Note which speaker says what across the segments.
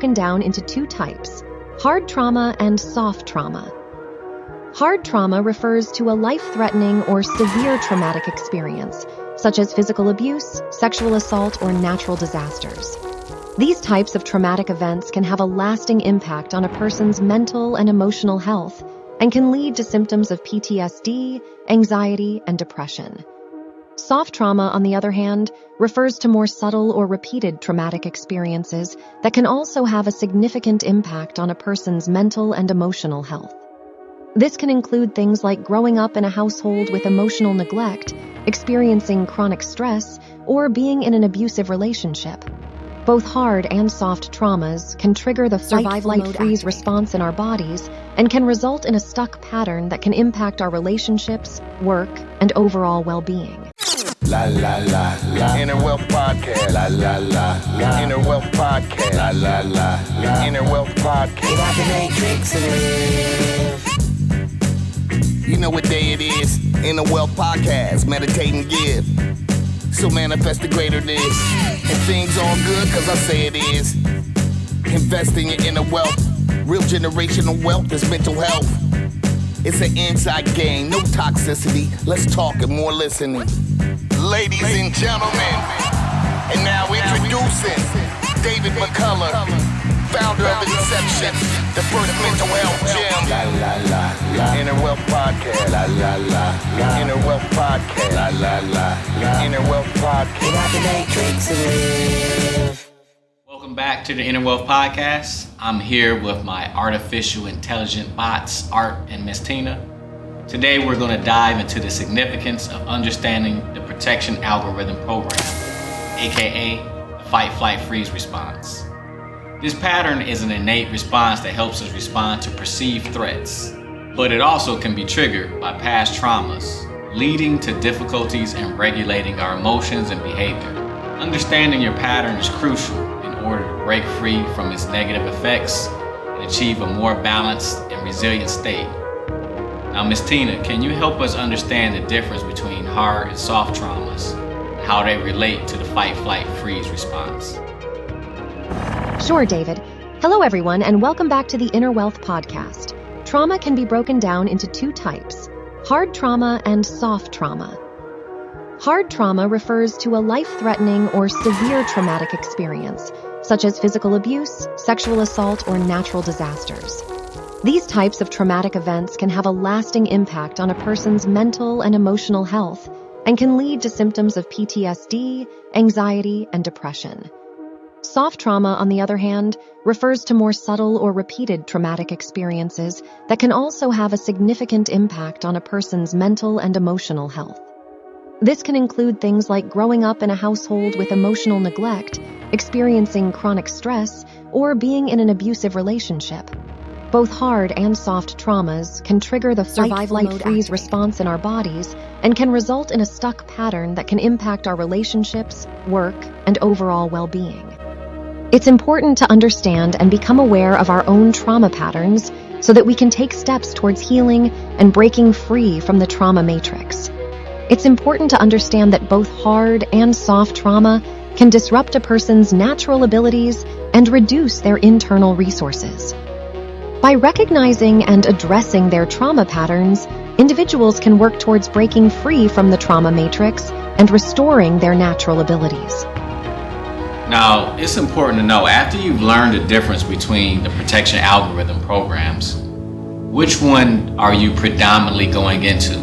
Speaker 1: broken down into two types: hard trauma and soft trauma. Hard trauma refers to a life-threatening or severe traumatic experience, such as physical abuse, sexual assault, or natural disasters. These types of traumatic events can have a lasting impact on a person's mental and emotional health and can lead to symptoms of PTSD, anxiety, and depression. Soft trauma, on the other hand, refers to more subtle or repeated traumatic experiences that can also have a significant impact on a person's mental and emotional health. This can include things like growing up in a household with emotional neglect, experiencing chronic stress, or being in an abusive relationship. Both hard and soft traumas can trigger the fight, flight, freeze response in our bodies and can result in a stuck pattern that can impact our relationships, work, and overall well-being.
Speaker 2: La la la la. Inner Wealth Podcast. La la la la. Inner Wealth Podcast. La la la la. Inner Wealth Podcast. Get out the matrix and live. You know what day it is? Inner Wealth Podcast. Meditate and give. So manifest the greater this. And things all good cause I say it is. Invest in your inner wealth. Real generational wealth is mental health. It's an inside game, no toxicity. Let's talk and more listening. Ladies and gentlemen, and now introducing David McCullar, founder of Inception, the first mental health gym. La la la la. Inner Wealth Podcast. La la la la. Inner Wealth Podcast. La la la la. Inner Wealth Podcast. Get out the matrix and live.
Speaker 3: Welcome back to the Inner Wealth Podcast. I'm here with my artificial intelligent bots, Art and Miss Tina. Today we're going to dive into the significance of understanding the protection algorithm program, aka the fight, flight, freeze response. This pattern is an innate response that helps us respond to perceived threats, but it also can be triggered by past traumas, leading to difficulties in regulating our emotions and behavior. Understanding your pattern is crucial in order to break free from its negative effects and achieve a more balanced and resilient state. Now, Ms. Tina, can you help us understand the difference between hard and soft traumas and how they relate to the fight, flight, freeze response?
Speaker 1: Sure, David. Hello, everyone, and welcome back to the Inner Wealth Podcast. Trauma can be broken down into two types: hard trauma and soft trauma. Hard trauma refers to a life-threatening or severe traumatic experience, such as physical abuse, sexual assault, or natural disasters. These types of traumatic events can have a lasting impact on a person's mental and emotional health and can lead to symptoms of PTSD, anxiety, and depression. Soft trauma, on the other hand, refers to more subtle or repeated traumatic experiences that can also have a significant impact on a person's mental and emotional health. This can include things like growing up in a household with emotional neglect, experiencing chronic stress, or being in an abusive relationship. Both hard and soft traumas can trigger the fight, flight, freeze response in our bodies and can result in a stuck pattern that can impact our relationships, work, and overall well-being. It's important to understand and become aware of our own trauma patterns so that we can take steps towards healing and breaking free from the trauma matrix. It's important to understand that both hard and soft trauma can disrupt a person's natural abilities and reduce their internal resources. By recognizing and addressing their trauma patterns, individuals can work towards breaking free from the trauma matrix and restoring their natural abilities.
Speaker 3: Now, it's important to know, after you've learned the difference between the protection algorithm programs, which one are you predominantly going into?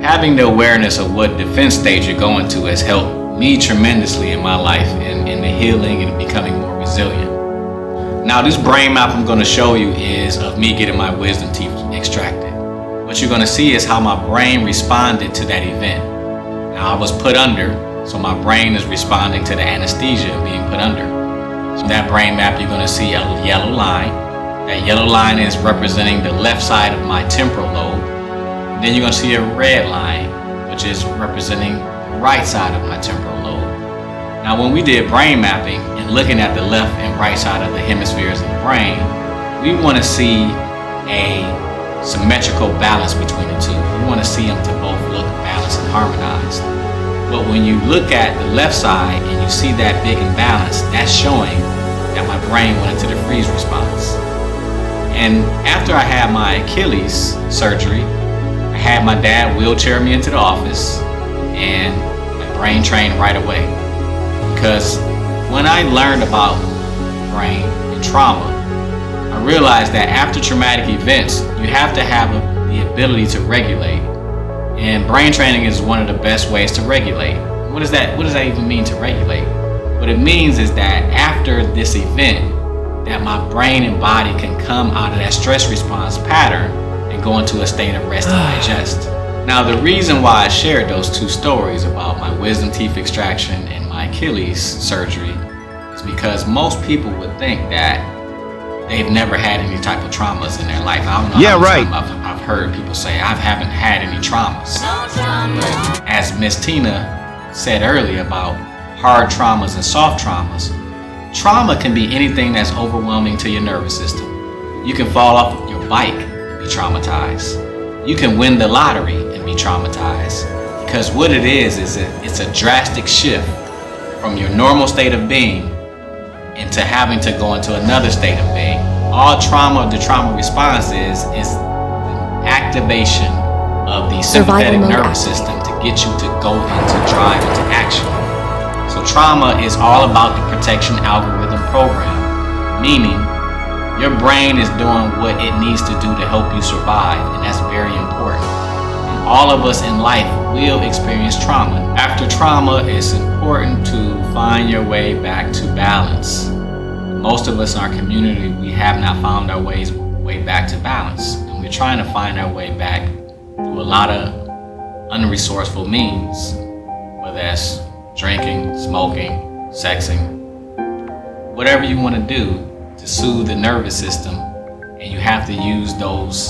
Speaker 3: Having the awareness of what defense stage you're going to has helped me tremendously in my life in the healing and becoming more resilient. Now, this brain map I'm going to show you is of me getting my wisdom teeth extracted. What you're going to see is how my brain responded to that event. Now, I was put under, so my brain is responding to the anesthesia of being put under. So that brain map, you're going to see a yellow line. That yellow line is representing the left side of my temporal lobe. Then you're going to see a red line, which is representing the right side of my temporal lobe. Now, when we did brain mapping and looking at the left and right side of the hemispheres of the brain, we want to see a symmetrical balance between the two. We want to see them to both look balanced and harmonized. But when you look at the left side and you see that big imbalance, that's showing that my brain went into the freeze response. And after I had my Achilles surgery, I had my dad wheelchair me into the office, and my brain trained right away. Because when I learned about brain and trauma, I realized that after traumatic events, you have to have the ability to regulate. And brain training is one of the best ways to regulate. What does that even mean, to regulate? What it means is that after this event, that my brain and body can come out of that stress response pattern and go into a state of rest and digest. Now, the reason why I shared those two stories about my wisdom teeth extraction and my Achilles surgery is because most people would think that they've never had any type of traumas in their life. I don't know how many times I've heard people say, I haven't had any traumas. But as Miss Tina said earlier about hard traumas and soft traumas, trauma can be anything that's overwhelming to your nervous system. You can fall off your bike and be traumatized. You can win the lottery and be traumatized. Because what it is it's a drastic shift from your normal state of being into having to go into another state of being. All the trauma response is the activation of the sympathetic nervous system to get you to go into drive into action. So trauma is all about the protection algorithm program, meaning your brain is doing what it needs to do to help you survive, and that's very important. And all of us in life will experience trauma. After trauma, it's important to find your way back to balance. Most of us in our community, we have not found our way back to balance, and we're trying to find our way back through a lot of unresourceful means, whether that's drinking, smoking, sexing, whatever you want to do to soothe the nervous system, and you have to use those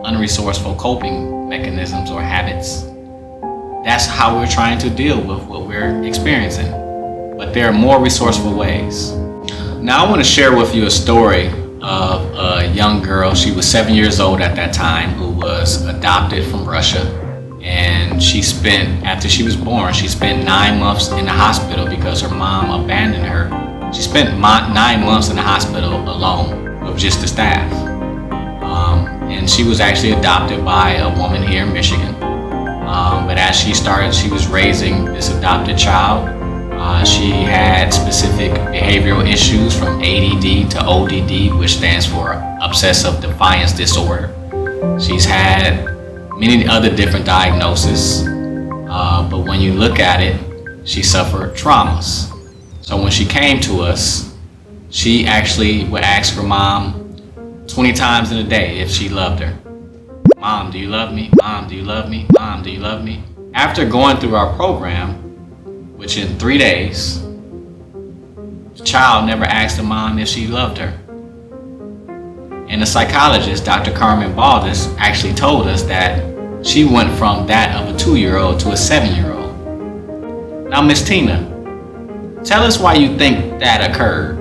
Speaker 3: unresourceful coping mechanisms or habits. That's how we're trying to deal with what we're experiencing. But there are more resourceful ways. Now I want to share with you a story of a young girl. She was 7 years old at that time, who was adopted from Russia. And after she was born, she spent 9 months in the hospital because her mom abandoned her. She spent 9 months in the hospital alone with just the staff. And she was actually adopted by a woman here in Michigan. But as she was raising this adopted child, she had specific behavioral issues from ADD to ODD, which stands for Obsessive Defiance Disorder. She's had many other different diagnoses, but when you look at it, she suffered traumas. So when she came to us, she actually would ask her mom 20 times in a day if she loved her. Mom, do you love me? Mom, do you love me? Mom, do you love me? After going through our program, which in 3 days, the child never asked the mom if she loved her. And the psychologist, Dr. Carmen Baldus, actually told us that she went from that of a 2-year-old to a 7-year-old. Now, Miss Tina, tell us why you think that occurred.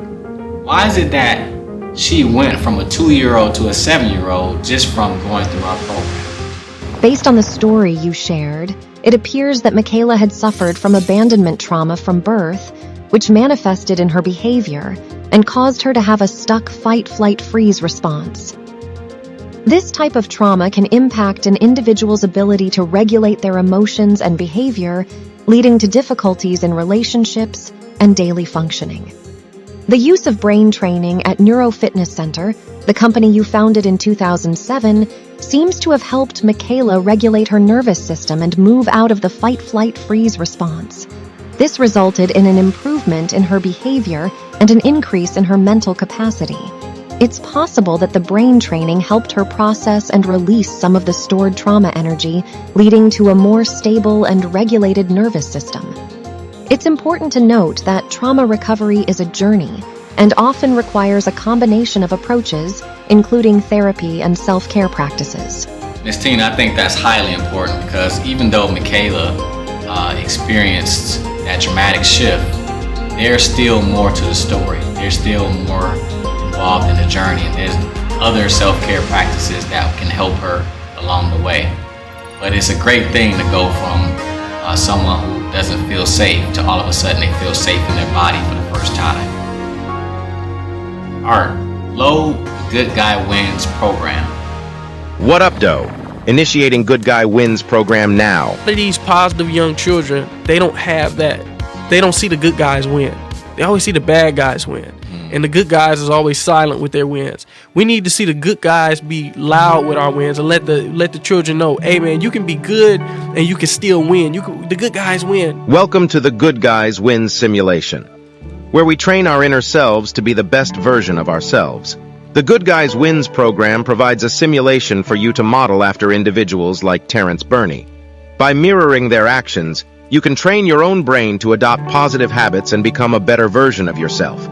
Speaker 3: Why is it that she went from a 2-year-old to a 7-year-old just from going through our program?
Speaker 1: Based on the story you shared, it appears that Michaela had suffered from abandonment trauma from birth, which manifested in her behavior and caused her to have a stuck fight-flight-freeze response. This type of trauma can impact an individual's ability to regulate their emotions and behavior, leading to difficulties in relationships and daily functioning. The use of brain training at Neurofitness Center, the company you founded in 2007, seems to have helped Michaela regulate her nervous system and move out of the fight-flight-freeze response. This resulted in an improvement in her behavior and an increase in her mental capacity. It's possible that the brain training helped her process and release some of the stored trauma energy, leading to a more stable and regulated nervous system. It's important to note that trauma recovery is a journey and often requires a combination of approaches, including therapy and self-care practices.
Speaker 3: Ms. Tina, I think that's highly important because even though Michaela experienced that dramatic shift, there's still more to the story. There's still more involved in the journey, and there's other self-care practices that can help her along the way. But it's a great thing to go from someone who doesn't feel safe to all of a sudden they feel safe in their body for the first time. Art, load Good Guy Wins program.
Speaker 4: What up, Doe? Initiating Good Guy Wins program now.
Speaker 5: A lot of these positive young children, they don't have that. They don't see the good guys win. They always see the bad guys win. And the good guys is always silent with their wins. We need to see the good guys be loud with our wins and let the children know, hey man, you can be good and you can still win. The good guys win.
Speaker 4: Welcome to the Good Guys Wins simulation, where we train our inner selves to be the best version of ourselves. The Good Guys Wins program provides a simulation for you to model after individuals like Terrance Burney. By mirroring their actions, you can train your own brain to adopt positive habits and become a better version of yourself.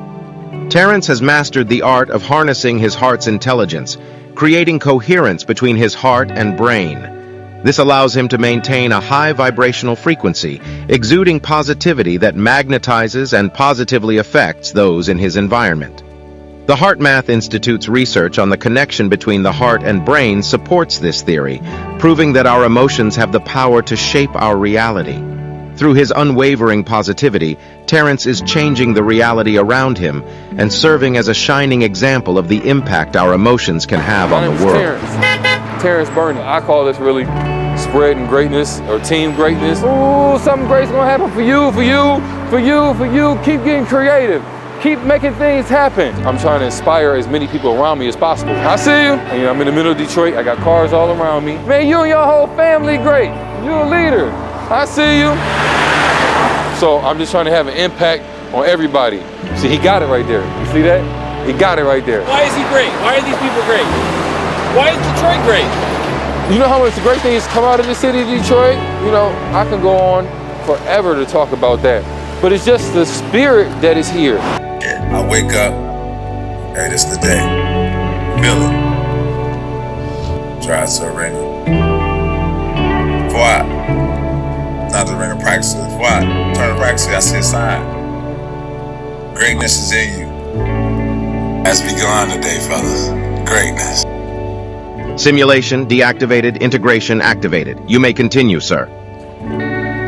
Speaker 4: Terrance has mastered the art of harnessing his heart's intelligence, creating coherence between his heart and brain. This allows him to maintain a high vibrational frequency, exuding positivity that magnetizes and positively affects those in his environment. The HeartMath Institute's research on the connection between the heart and brain supports this theory, proving that our emotions have the power to shape our reality. Through his unwavering positivity, Terrance is changing the reality around him and serving as a shining example of the impact our emotions can have on the world.
Speaker 6: Terrance Burney. I call this really spreading greatness or team greatness. Ooh, something great's gonna happen for you. Keep getting creative. Keep making things happen. I'm trying to inspire as many people around me as possible. I see you. And, I'm in the middle of Detroit. I got cars all around me. Man, you and your whole family great. You're a leader. I see you. So I'm just trying to have an impact on everybody. See, he got it right there. You see that? He got it right there.
Speaker 7: Why is he great? Why are these people great? Why is Detroit great?
Speaker 6: You know how much great things come out of the city of Detroit? I can go on forever to talk about that. But it's just the spirit that is here.
Speaker 8: I wake up, hey, this is the day. Feel it. Try to surrender. Quiet. Not to bring a practice. Quiet. Turn to practice. I see a sign. Greatness is in you. Has begun today, fellas. Greatness.
Speaker 4: Simulation deactivated, integration activated. You may continue, sir.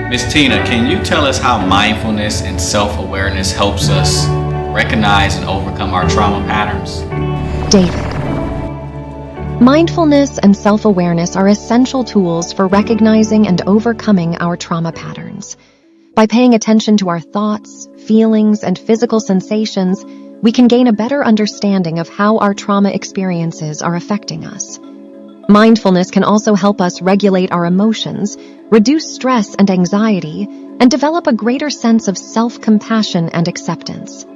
Speaker 3: Miss Tina, can you tell us how mindfulness and self-awareness helps us recognize and overcome our trauma patterns?
Speaker 1: David. Mindfulness and self-awareness are essential tools for recognizing and overcoming our trauma patterns. By paying attention to our thoughts, feelings, and physical sensations, we can gain a better understanding of how our trauma experiences are affecting us. Mindfulness can also help us regulate our emotions, reduce stress and anxiety, and develop a greater sense of self-compassion and acceptance.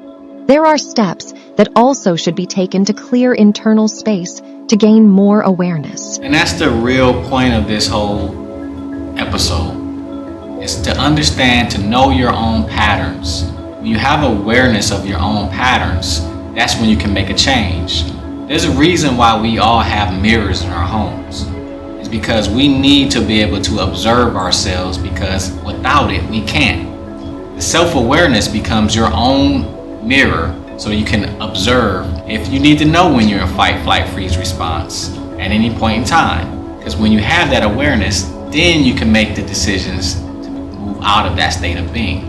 Speaker 1: There are steps that also should be taken to clear internal space to gain more awareness.
Speaker 3: And that's the real point of this whole episode, is to understand, to know your own patterns. When you have awareness of your own patterns, that's when you can make a change. There's a reason why we all have mirrors in our homes. It's because we need to be able to observe ourselves, because without it, we can't. The self-awareness becomes your own mirror, so you can observe if you need to know when you're in fight, flight, freeze response at any point in time. Because when you have that awareness, then you can make the decisions to move out of that state of being.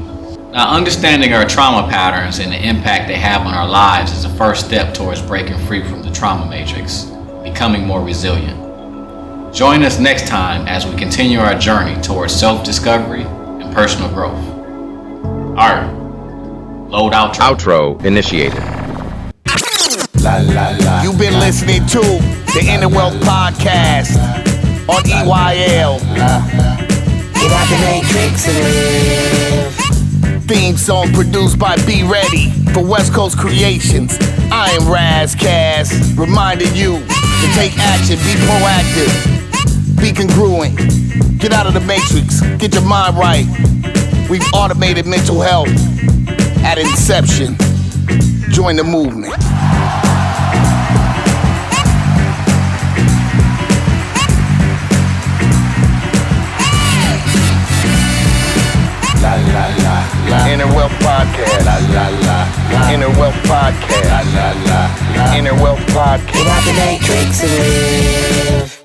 Speaker 3: Now, understanding our trauma patterns and the impact they have on our lives is the first step towards breaking free from the trauma matrix, becoming more resilient. Join us next time as we continue our journey towards self-discovery and personal growth. Art, load outro.
Speaker 4: Outro initiated.
Speaker 2: You've been listening to the Inner Wealth Podcast on EYL. Get out the matrix and live. Theme song produced by Be Ready for West Coast Creations. I am Raz Cass, reminding you to take action, be proactive, be congruent. Get out of the matrix, get your mind right. We've automated mental health at inception. Join the movement.
Speaker 9: Inner Wealth Podcast. Inner Wealth Podcast. Inner Wealth Podcast.
Speaker 2: Get out the matrix and live.